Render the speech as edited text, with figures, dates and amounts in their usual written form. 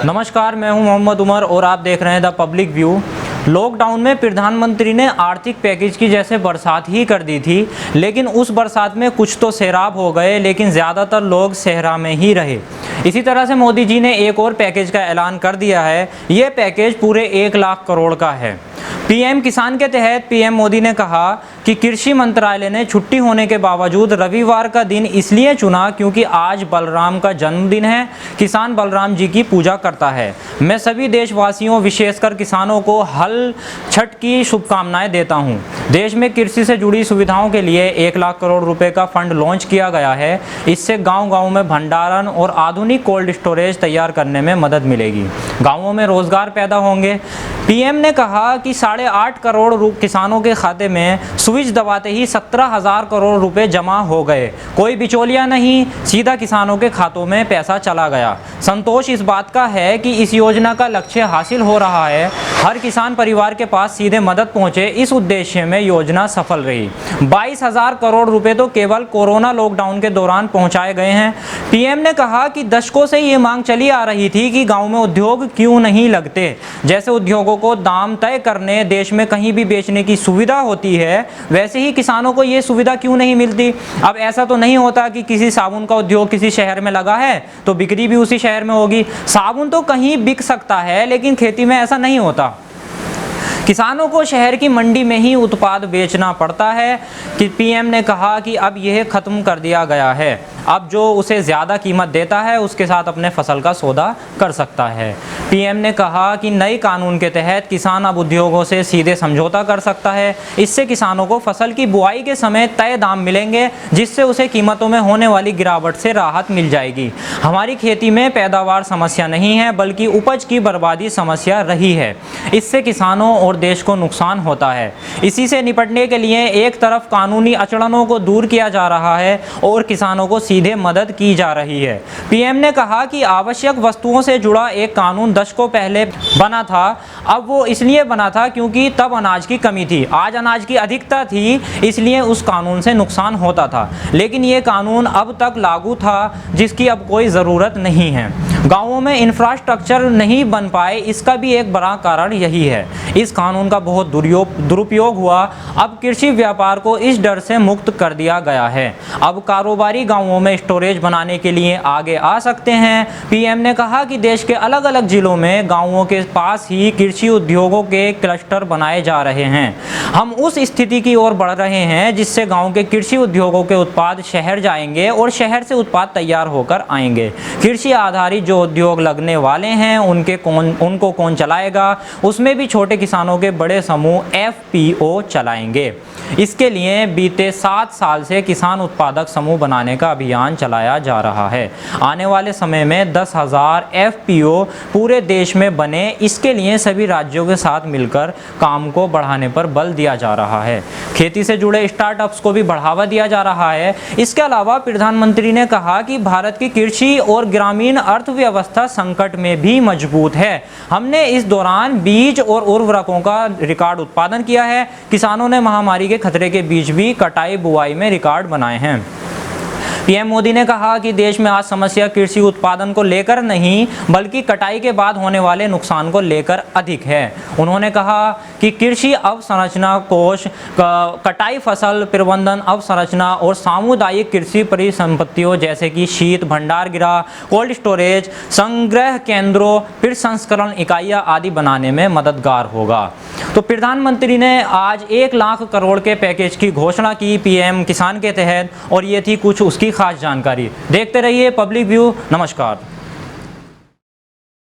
नमस्कार, मैं हूं मोहम्मद उमर और आप देख रहे हैं द पब्लिक व्यू। लॉकडाउन में प्रधानमंत्री ने आर्थिक पैकेज की जैसे बरसात ही कर दी थी, लेकिन उस बरसात में कुछ तो सैराब हो गए, लेकिन ज़्यादातर लोग सहरा में ही रहे। इसी तरह से मोदी जी ने एक और पैकेज का ऐलान कर दिया है। ये पैकेज पूरे 1 लाख करोड़ का है। पीएम किसान के तहत पीएम मोदी ने कहा कि कृषि मंत्रालय ने छुट्टी होने के बावजूद रविवार का दिन इसलिए चुना क्योंकि आज बलराम का जन्मदिन है। किसान बलराम जी की पूजा करता है। मैं सभी देशवासियों, विशेषकर किसानों को हल छठ की शुभकामनाएं देता हूं। देश में कृषि से जुड़ी सुविधाओं के लिए 1 लाख करोड़ रुपए का फंड लॉन्च किया गया है। इससे गाँव-गाँव में भंडारण और आधुनिक कोल्ड स्टोरेज तैयार करने में मदद मिलेगी। गाँवों में रोजगार पैदा होंगे। पीएम ने कहा कि 8.5 करोड़ किसानों के खाते में स्विच दबाते ही 17,000 करोड़ रुपए जमा हो गए। कोई बिचौलिया नहीं, सीधा किसानों के खातों में पैसा चला गया। संतोष इस बात का है कि इस योजना का लक्ष्य हासिल हो रहा है। हर किसान परिवार के पास सीधे मदद पहुंचे, इस उद्देश्य में योजना सफल रही। 22,000 करोड़ रुपए तो केवल कोरोना लॉकडाउन के दौरान पहुंचाए गए हैं। पीएम ने कहा कि दशकों से ये मांग चली आ रही थी कि गाँव में उद्योग क्यों नहीं लगते। जैसे उद्योगों को दाम तय करने, देश में कहीं भी बेचने की सुविधा होती है, वैसे ही किसानों को ये सुविधा क्यों नहीं मिलती। अब ऐसा तो नहीं होता कि किसी साबुन का उद्योग किसी शहर में लगा है तो बिक्री भी उसी शहर में होगी। साबुन तो कहीं बिक सकता है, लेकिन खेती में ऐसा नहीं होता। किसानों को शहर की मंडी में ही उत्पाद बेचना पड़ता है। कि पीएम ने कहा कि अब यह खत्म कर दिया गया है। अब जो उसे ज़्यादा कीमत देता है उसके साथ अपने फसल का सौदा कर सकता है। पीएम ने कहा कि नए कानून के तहत किसान अब उद्योगों से सीधे समझौता कर सकता है। इससे किसानों को फसल की बुआई के समय तय दाम मिलेंगे, जिससे उसे कीमतों में होने वाली गिरावट से राहत मिल जाएगी। हमारी खेती में पैदावार समस्या नहीं है, बल्कि उपज की बर्बादी समस्या रही है। इससे किसानों और देश को नुकसान होता है। इसी से निपटने के लिए एक तरफ कानूनी अड़चनों को दूर किया जा रहा है और किसानों को सीधे मदद की जा रही है। पीएम ने कहा कि आवश्यक वस्तुओं से जुड़ा एक कानून दशकों पहले बना था। अब वो इसलिए बना था क्योंकि तब अनाज की कमी थी। आज अनाज की अधिकता थी, इसलिए उस कानून से नुकसान होता था। लेकिन ये कानून अब तक लागू था, जिसकी अब कोई ज़रूरत नहीं है। गाँवों में इंफ्रास्ट्रक्चर नहीं बन पाए, इसका भी एक बड़ा कारण यही है। इस कानून का बहुत दुरुपयोग हुआ। अब कृषि व्यापार को इस डर से मुक्त कर दिया गया है। अब कारोबारी गाँवों में स्टोरेज बनाने के लिए आगे आ सकते हैं। पीएम ने कहा कि देश के अलग अलग जिलों में गाँवों के पास ही कृषि उद्योगों के क्लस्टर बनाए जा रहे हैं। हम उस स्थिति की ओर बढ़ रहे हैं जिससे गाँव के कृषि उद्योगों के उत्पाद शहर जाएंगे और शहर से उत्पाद तैयार होकर आएंगे। कृषि आधारित जो उद्योग लगने वाले हैं उनको कौन चलाएगा? उसमें भी छोटे किसानों के बड़े समूह एफपीओ चलाएंगे। इसके लिए बीते 7 साल से किसान उत्पादक समूह बनाने का अभियान चलाया जा रहा है। आने वाले समय में 10,000 एफपीओ पूरे देश में बने। इसके लिए सभी राज्यों के साथ मिलकर काम को बढ़ाने पर बल दिया जा रहा है। खेती से जुड़े स्टार्टअप्स को भी बढ़ावा दिया जा रहा है। इसके अलावा प्रधानमंत्री ने कहा कि भारत की कृषि और ग्रामीण अर्थव्यवस्था संकट में भी मजबूत है। हमने इस दौरान बीज और उर्वरकों का रिकॉर्ड उत्पादन किया है। किसानों ने महामारी के खतरे के बीच भी कटाई बुआई में रिकॉर्ड बनाए हैं। पीएम मोदी ने कहा कि देश में आज समस्या कृषि उत्पादन को लेकर नहीं, बल्कि कटाई के बाद होने वाले नुकसान को लेकर अधिक है। उन्होंने कहा कि कृषि अवसंरचना कोष, कटाई फसल प्रबंधन अवसंरचना और सामुदायिक कृषि परिसंपत्तियों जैसे कि शीत भंडारगृह, कोल्ड स्टोरेज, संग्रह केंद्रों, फिर संस्करण इकाइयाँ आदि बनाने में मददगार होगा। तो प्रधानमंत्री ने आज 1 लाख करोड़ के पैकेज की घोषणा की पीएम किसान के तहत, और ये थी कुछ उसकी खास जानकारी। देखते रहिए पब्लिक व्यू। नमस्कार।